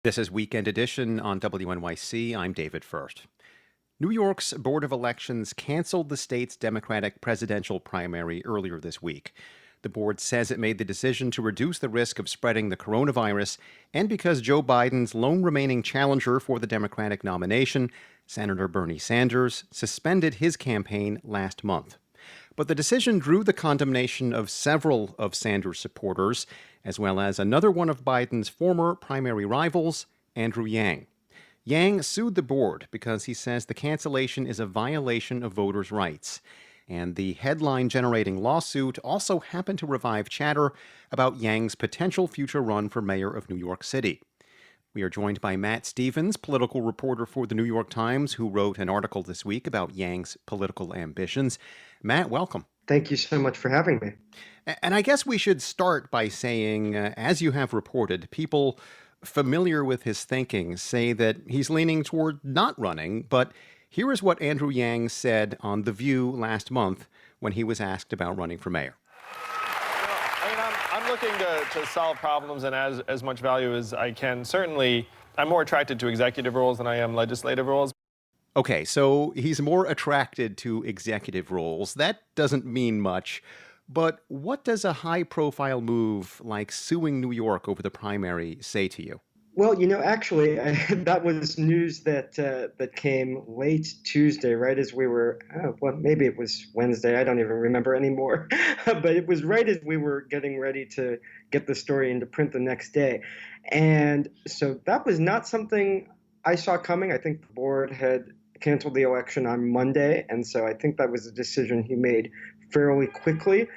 This is Weekend Edition on WNYC. I'm David First. New York's Board of Elections canceled the state's Democratic presidential primary earlier this week. The board says it made the decision to reduce the risk of spreading the coronavirus and because Joe Biden's lone remaining challenger for the Democratic nomination, Senator Bernie Sanders, suspended his campaign last month. But the decision drew the condemnation of several of Sanders' supporters, as well as another one of Biden's former primary rivals, Andrew Yang. Yang sued the board because he says the cancellation is a violation of voters' rights. And the headline-generating lawsuit also happened to revive chatter about Yang's potential future run for mayor of New York City. We are joined by Matt Stevens, political reporter for the New York Times, who wrote an article this week about Yang's political ambitions. Matt, welcome. Thank you so much for having me. And I guess we should start by saying, as you have reported, people familiar with his thinking say that he's leaning toward not running. But here is what Andrew Yang said on The View last month when he was asked about running for mayor. I'm looking to solve problems and add as much value as I can. Certainly, I'm more attracted to executive roles than I am legislative roles. Okay, so he's more attracted to executive roles. That doesn't mean much. But what does a high-profile move like suing New York over the primary say to you? Well, actually, that was news that came late Tuesday, right as we were, well, maybe it was Wednesday. I don't even remember anymore. But it was right as we were getting ready to get the story into print the next day. And so that was not something I saw coming. I think the board had canceled the election on Monday. And so I think that was a decision he made fairly quickly.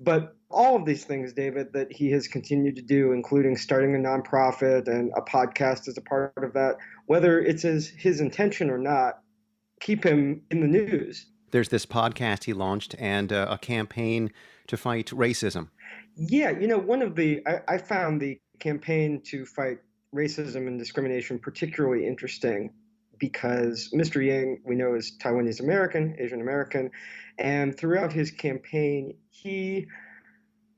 But all of these things, David, that he has continued to do, including starting a nonprofit and a podcast as a part of that, whether it's his intention or not, keep him in the news. There's this podcast he launched and a campaign to fight racism. Yeah, I found the campaign to fight racism and discrimination particularly interesting because Mr. Yang, we know, is Taiwanese American, Asian American, and throughout his campaign, he,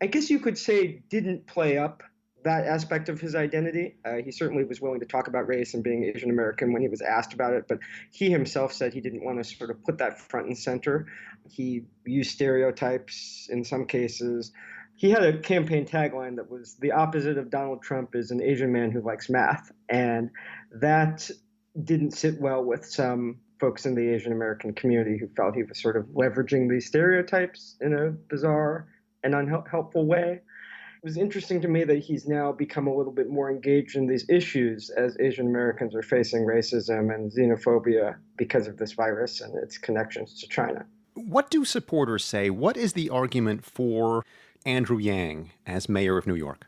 I guess you could say, didn't play up that aspect of his identity. He certainly was willing to talk about race and being Asian American when he was asked about it, but he himself said he didn't want to sort of put that front and center. He used stereotypes in some cases. He had a campaign tagline that was the opposite of Donald Trump is an Asian man who likes math, and that didn't sit well with some folks in the Asian American community who felt he was sort of leveraging these stereotypes in a bizarre and unhelpful way. It was interesting to me that he's now become a little bit more engaged in these issues as Asian Americans are facing racism and xenophobia because of this virus and its connections to China. What do supporters say? What is the argument for Andrew Yang as mayor of New York?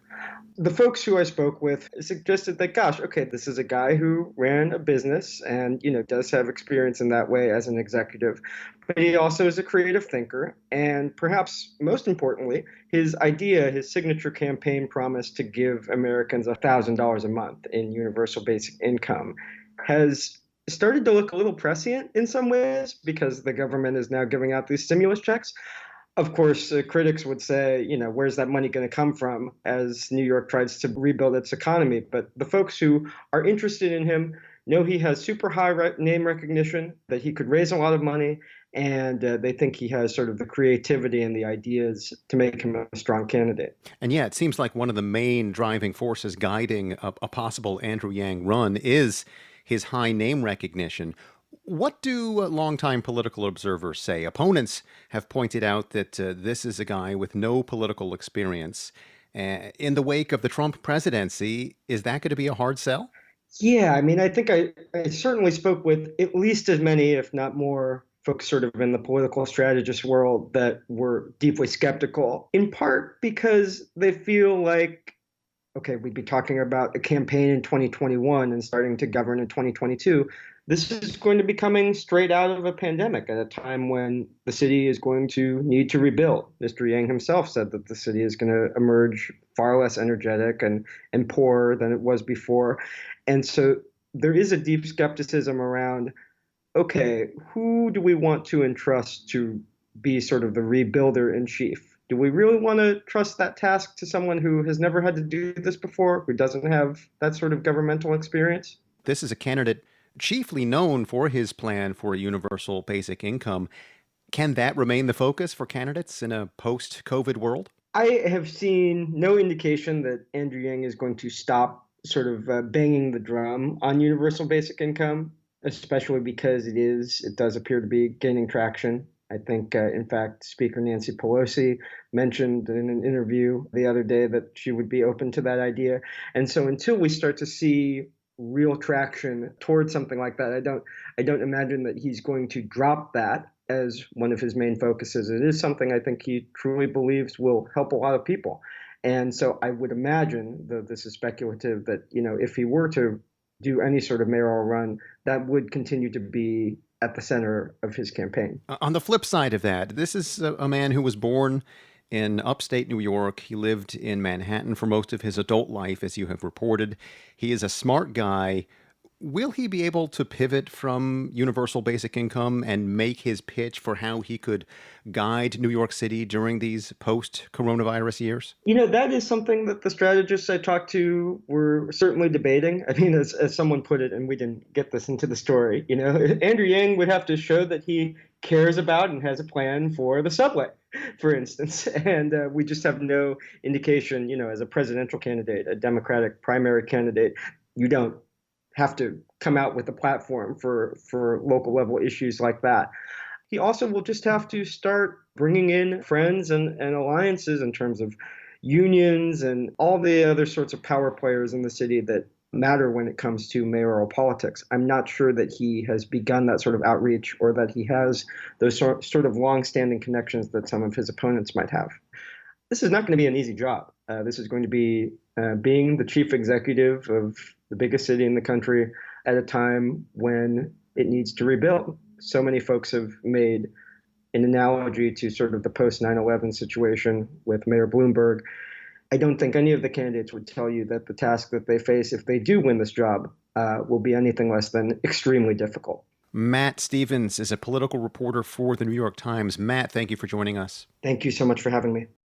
The folks who I spoke with suggested that, gosh, okay, this is a guy who ran a business and, does have experience in that way as an executive, but he also is a creative thinker. And perhaps most importantly, his signature campaign promise to give Americans $1,000 a month in universal basic income has started to look a little prescient in some ways because the government is now giving out these stimulus checks. Of course, critics would say, where's that money going to come from as New York tries to rebuild its economy? But the folks who are interested in him know he has super high name recognition, that he could raise a lot of money, and they think he has sort of the creativity and the ideas to make him a strong candidate. And yeah, it seems like one of the main driving forces guiding a possible Andrew Yang run is his high name recognition. What do longtime political observers say? Opponents have pointed out that this is a guy with no political experience. In the wake of the Trump presidency, is that going to be a hard sell? Yeah, I think I certainly spoke with at least as many, if not more, folks sort of in the political strategist world that were deeply skeptical, in part because they feel like, okay, we'd be talking about a campaign in 2021 and starting to govern in 2022. This is going to be coming straight out of a pandemic at a time when the city is going to need to rebuild. Mr. Yang himself said that the city is going to emerge far less energetic and poorer than it was before. And so there is a deep skepticism around, okay, who do we want to entrust to be sort of the rebuilder in chief? Do we really want to trust that task to someone who has never had to do this before, who doesn't have that sort of governmental experience? This is a candidate chiefly known for his plan for a universal basic income. Can that remain the focus for candidates in a post-COVID world? I have seen no indication that Andrew Yang is going to stop sort of banging the drum on universal basic income, especially because it does appear to be gaining traction. I think, in fact, Speaker Nancy Pelosi mentioned in an interview the other day that she would be open to that idea. And so until we start to see real traction towards something like that, I don't imagine that he's going to drop that as one of his main focuses. It is something I think he truly believes will help a lot of people. And so I would imagine, though this is speculative, that, if he were to do any sort of mayoral run, that would continue to be at the center of his campaign. On the flip side of that, this is a man who was born in upstate New York. He lived in Manhattan for most of his adult life, as you have reported. He is a smart guy. Will he be able to pivot from universal basic income and make his pitch for how he could guide New York City during these post-coronavirus years? That is something that the strategists I talked to were certainly debating. I mean, as someone put it, and we didn't get this into the story, Andrew Yang would have to show that he cares about and has a plan for the subway, for instance. And we just have no indication, as a presidential candidate, a Democratic primary candidate, you don't have to come out with a platform for local level issues like that. He also will just have to start bringing in friends and alliances in terms of unions and all the other sorts of power players in the city that matter when it comes to mayoral politics. I'm not sure that he has begun that sort of outreach or that he has those sort of long-standing connections that some of his opponents might have. This is not going to be an easy job. This is going to be being the chief executive of the biggest city in the country at a time when it needs to rebuild. So many folks have made an analogy to sort of the post 9/11 situation with Mayor Bloomberg. I don't think any of the candidates would tell you that the task that they face, if they do win this job, will be anything less than extremely difficult. Matt Stevens is a political reporter for the New York Times. Matt, thank you for joining us. Thank you so much for having me.